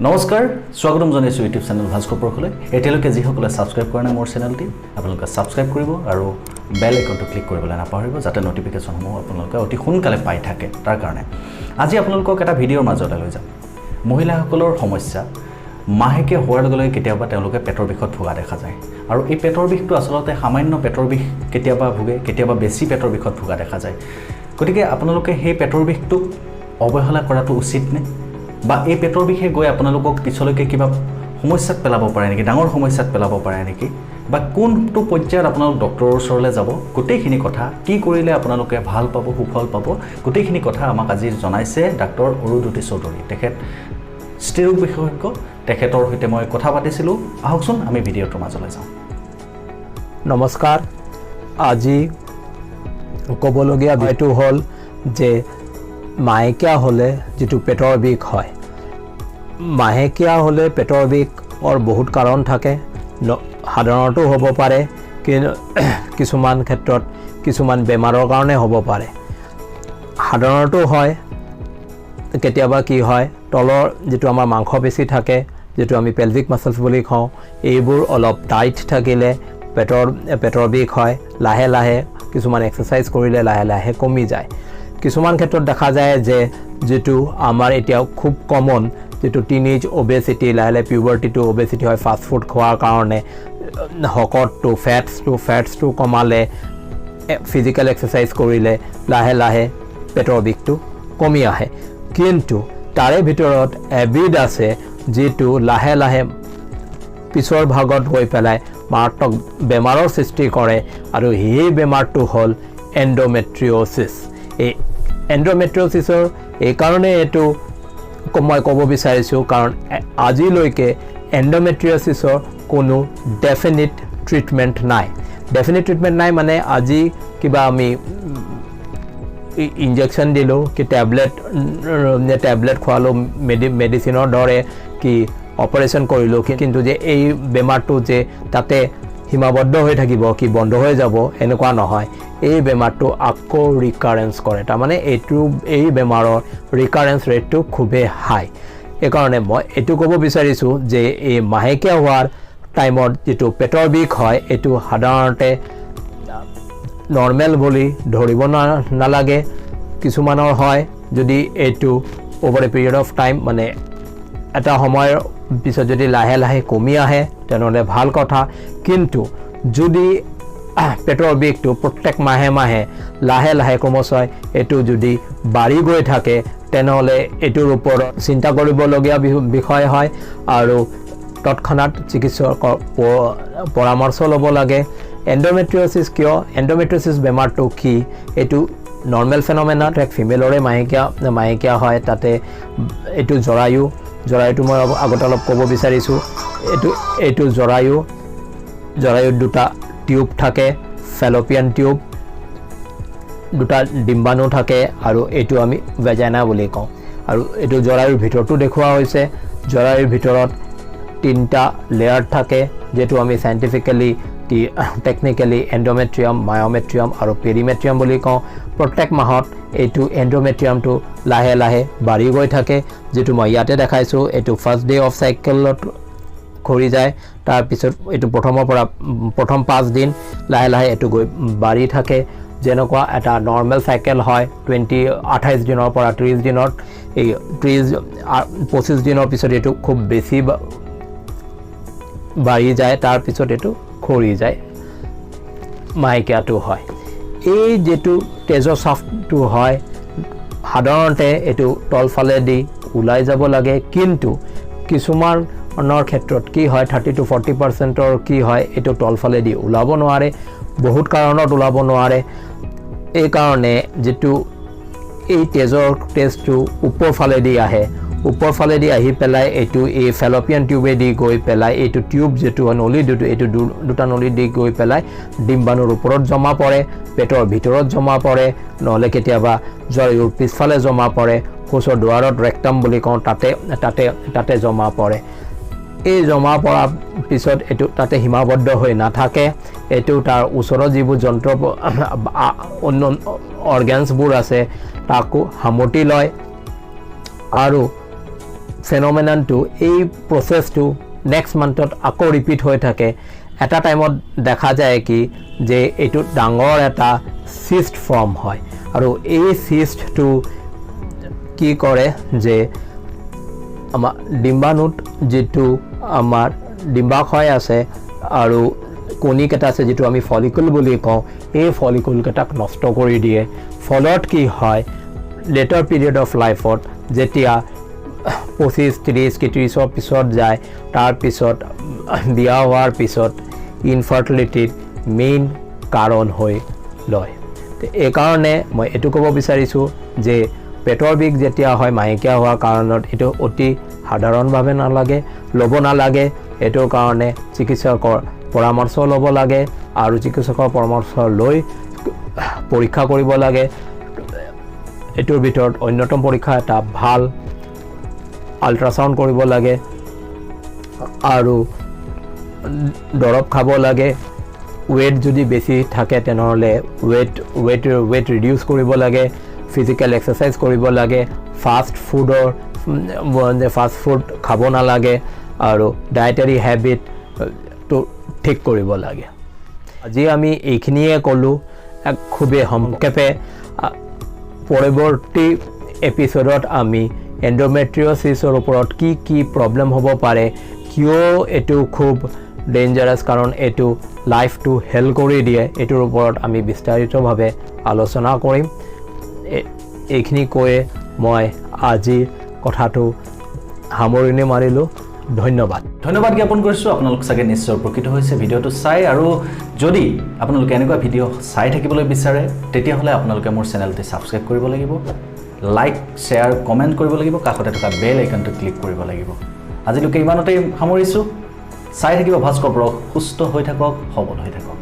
নমস্কাৰ স্বাগতম জনাইছোঁ ইউটিউব চেনেল ভাস্কৰ পৰখলৈ এতিয়ালৈকে যিসকলে ছাবস্ক্ৰাইব কৰা নাই মোৰ চেনেলটি আপোনালোকে ছাবস্ক্ৰাইব কৰিব আৰু বেল আইকনটো ক্লিক কৰিবলৈ নাপাহৰিব যাতে নটিফিকেশ্যনসমূহ আপোনালোকে অতি সোনকালে পাই থাকে তাৰ কাৰণে আজি আপোনালোকক এটা ভিডিঅ'ৰ মাজলৈ লৈ যাম মহিলাসকলৰ সমস্যা মাহেকীয়া হোৱাৰ লগে লগে কেতিয়াবা তেওঁলোকে পেটৰ বিষত ভোগা দেখা যায় আৰু এই পেটৰ বিষটো আচলতে সামান্য পেটৰ বিষ কেতিয়াবা ভোগে কেতিয়াবা বেছি পেটৰ বিষত ভোগা দেখা যায় গতিকে আপোনালোকে সেই পেটৰ বিষটোক অৱহেলা কৰাটো উচিত নে বা এই পেটৰ বিষে গৈ আপোনালোকক পিছলৈকে কিবা সমস্যাত পেলাব পাৰে নেকি ডাঙৰ সমস্যাত পেলাব পাৰে নেকি বা কোনটো পৰ্যায়ত আপোনালোক ডক্টৰৰ ওচৰলৈ যাব গোটেইখিনি কথা কি কৰিলে আপোনালোকে ভাল পাব সুফল পাব গোটেইখিনি কথা আমাক আজি জনাইছে ডাক্তৰ অৰুন্ধতী চৌধুৰী তেখেত স্ত্ৰীৰোগ বিশেষজ্ঞ তেখেতৰ সৈতে মই কথা পাতিছিলোঁ আহকচোন আমি ভিডিঅ'টোৰ মাজলৈ যাওঁ নমস্কাৰ আজি ক'বলগীয়া বিষয়টো হ'ল যে মাহেকীয়া হ'লে যেটো পেটৰ বিষ হয় মাহেকীয়া হ'লে পেটৰ বিষৰ বহুত কাৰণ থাকে সাধাৰণতো হ'ব পাৰে কিছুমান ক্ষেত্ৰত কিছুমান বেমাৰৰ কাৰণে হ'ব পাৰে সাধাৰণতো হয় কেতিয়াবা কি হয় তলৰ যেটো আমাৰ মাংসপেশী থাকে যেটো আমি পেলভিক মাসলস বুলি কওঁ এইবোৰ অলপ টাইট থাকিলে পেটৰ বিষ হয় লাহে লাহে কিছুমান এক্সাৰসাইজ কৰিলে লাহে লাহে কমি যায় কিছুমান ক্ষেত্ৰত দেখা যায় যে যেটো আমাৰ এতিয়া খুব কমন যেটো টিনেজ ওবেসিটি লাহে পিউবাৰ্টিটো ওবেসিটি হয় ফাষ্ট ফুড খোৱাৰ কাৰণে হকটটো ফ্যাটছটো কমালে ফিজিক্যাল এক্সাৰসাইজ কৰিলে লাহে লাহে পেটৰ বিষটো কমি আহে কিন্তু তাৰে ভিতৰত এবিড আছে যেটো লাহে লাহে পিছৰ ভাগত গৈ পেলাই মাৰাত্মক বেমাৰৰ সৃষ্টি কৰে আৰু এই বেমাৰটো হ'ল এন্ডোমেট্ৰিওসিস এই এন্ডোমেট্ৰিওসিসৰ এই কাৰণে এটো মই ক'ব বিচাৰিছোঁ কাৰণ আজিলৈকে এন্ডোমেট্ৰিওসিসৰ কোনো ডেফিনিট ট্ৰিটমেন্ট নাই মানে আজি কিবা আমি ইনজেকশন দিলো কি ট্যাবলেট খোৱালো মেডিসিনৰ দৰে কি অপাৰেশন কৰিলো কিন্তু যে এই বেমাৰটো যে তাতে সীমাবদ্ধ হৈ থাকিব কি বন্ধ হৈ যাব এনেকুৱা নহয় এই বেমাৰটো আকৌ ৰিকাৰেন্স কৰে তাৰ মানে এই বেমাৰৰ ৰিকাৰেন্স ৰেটটো খুবেই হাই এই কাৰণে মই এটো ক'ব বিচাৰিছো যে এই মাহেকীয়া হোৱাৰ টাইমত যেটো পেটৰ বিষ হয় এটো সাধাৰণতে নৰ্মেল বুলি ধৰিব নালাগে কিছুমানৰ হয় যদি এটো over A period of time মানে এটা সময়ৰ পিছত যদি লাহে লাহে কমি আহে তেনেহলে ভাল কথা কিন্তু যদি পেটৰ বিষটো প্ৰত্যেক মাহে লাহে লাহে ক্ৰমশই এটো যদি বাঢ়ি গৈ থাকে তেনেহলে এটোৰ ওপৰত চিন্তা কৰিবলগীয়া বিষয় হয় আৰু তৎক্ষণাত চিকিৎসকৰ পৰামৰ্শ ল'ব লাগে এন্ডোমেট্ৰিওসিস কিয় এন্ডোমেট্ৰিওসিস বেমাৰটো কি এটো নৰ্মেল ফেনোমেনা এক ফিমেলৰে মাহেকীয়া হয় তাতে এটো জৰায়ুটো মই আগতে অলপ ক'ব বিচাৰিছোঁ এটো জৰায়ুত দুটা টিউব থাকে ফেলোপিয়ান টিউব দুটা ডিম্বাণু থাকে আৰু এটো আমি ভেজাইনা বুলি কওঁ আৰু এটো জৰায়ুৰ ভিতৰটো দেখুওৱা হৈছে জৰায়ুৰ ভিতৰত তিনটা লেয়াৰ থাকে যেটো আমি সাইন্টিফিক্যালি টেকনিক্যালি এন্ডোমেট্ৰিয়াম মায়োমেট্ৰিয়াম আৰু পেৰিমেট্ৰিয়াম বুলি কওঁ প্ৰত্যেক মাহত এইটো এন্ডোমেট্ৰিয়ামটো লাহে লাহে বাঢ়ি গৈ থাকে যেটো মই ইয়াতে দেখাইছো এটো ফাৰ্স্ট ডে অফ সাইকেলত ঘূৰি যায় তাৰ পিছত এটো প্ৰথম 5 দিন লাহে লাহে এটো গৈ বাঢ়ি থাকে যেনেকুৱা এটা নৰ্মেল সাইকেল হয় 28 দিনৰ পৰা 30 দিনত এই 25 দিনৰ পিছত এটো খুব বেছি বাঢ়ি যায় তাৰ পিছত এটো খৰি যায় মাহেকীয়াটো হয় এই যেটো তেজস্ৰাৱটো হয় সাধাৰণতে এটো তলফালে দি ওলাই যাব লাগে কিন্তু কিছুমানৰ ক্ষেত্ৰত কি হয় 30 to 40% কি হয় এটো তলফালে দি ওলাব নোৱাৰে বহুত কাৰণত ওলাব নোৱাৰে এই কাৰণে যেটো এই তেজটো উপৰফালে দি আহি পেলাই এটো এই ফেলোপিয়ান টিউবে দি গৈ পেলাই এটো টিউব যেটো নলী এটো দুটা নলী দি গৈ পেলাই ডিম্বাণুৰ ওপৰত জমা পৰে পেটৰ ভিতৰত জমা পৰে নহলে কেতিয়াবা জৰায়ুৰ পিছফালে জমা পৰে কোষৰ দুৱাৰত ৰেক্টাম বুলি কওঁ তাতে জমা পৰে এই জমা পৰা পিছত এটো তাতে সীমাবদ্ধ হৈ নাথাকে এটো তাৰ ওচৰৰ যিবোৰ যন্ত্ৰ অৰ্গানছবোৰ আছে তাকো হামটি লয় আৰু ফেন'মেননটো এই প্ৰচেছটো নেক্সট মান্থত আকৌ ৰিপিট হৈ থাকে এটা টাইমত দেখা যায় কি যে এইটো ডাঙৰ এটা সিস্ট ফৰ্ম হয় আৰু এই সিস্টটো কি কৰে যে আমাৰ ডিম্বাণুত যেটো আমাৰ ডিম্বাশয় আছে আৰু কণিকেইটা আছে যেটো আমি ফলিকল বুলি কওঁ এই ফলিকলকেইটাক নষ্ট কৰি দিয়ে ফলত কি হয় লেটাৰ পিৰিয়ড অফ লাইফত যেতিয়া 25-30 পিছত যায় তাৰ পিছত বিয়া হোৱাৰ পিছত ইনফাৰ্টিলিটিৰ মেইন কাৰণ হৈ লয় এই কাৰণে মই এটো ক'ব বিচাৰিছোঁ যে পেটৰ বিষ যেতিয়া হয় মাহেকীয়া হোৱাৰ কাৰণত এটো অতি সাধাৰণভাৱে ল'ব নালাগে এটোৰ কাৰণে চিকিৎসকৰ পৰামৰ্শ ল'ব লাগে আৰু চিকিৎসকৰ পৰামৰ্শ লৈ পৰীক্ষা কৰিব লাগে এটোৰ ভিতৰত অন্যতম পৰীক্ষা এটা ভাল আল্ট্ৰাসাউণ্ড কৰিব লাগে আৰু দৰৱ খাব লাগে ওয়েট যদি বেছি থাকে তেনেহ'লে ওয়েট ৰিডিউস কৰিব লাগে ফিজিক্যাল এক্সাৰসাইজ কৰিব লাগে ফাষ্ট ফুড খাব নালাগে আৰু ডায়েটাৰী হেবিট তো ঠিক কৰিব লাগে আজি আমি এইখিনিয়ে ক'লোঁ খুবেই সংক্ষেপে পৰৱৰ্তী এপিসোডত আমি এন্ডোমেট্ৰিওসিছৰ ওপৰত কি প্ৰব্লেম হ'ব পাৰে কিয় এটো খুব ডেঞ্জাৰাছ কাৰণ এটো লাইফটো হেল কৰি দিয়ে এটোৰ ওপৰত আমি বিস্তাৰিতভাৱে আলোচনা কৰিম এইখিনি কৈ মই আজি কথাটো সামৰণি মাৰিলোঁ ধন্যবাদ জ্ঞাপন কৰিছোঁ আপোনালোক চাগে নিশ্চয় উপকৃত হৈছে ভিডিঅ'টো চাই আৰু যদি আপোনালোকে এনেকুৱা ভিডিঅ' চাই থাকিবলৈ বিচাৰে তেতিয়াহ'লে আপোনালোকে মোৰ চেনেলটো ছাবস্ক্ৰাইব কৰিব লাগিব লাইক শ্বেয়াৰ কমেণ্ট কৰিব লাগিব কাষতে থকা বেল আইকনটো ক্লিক কৰিব লাগিব আজিলৈকে ইমানতেই সামৰিছোঁ চাই থাকিব ভাস্কৰ ব্লগ সুস্থ হৈ থাকক সবল হৈ থাকক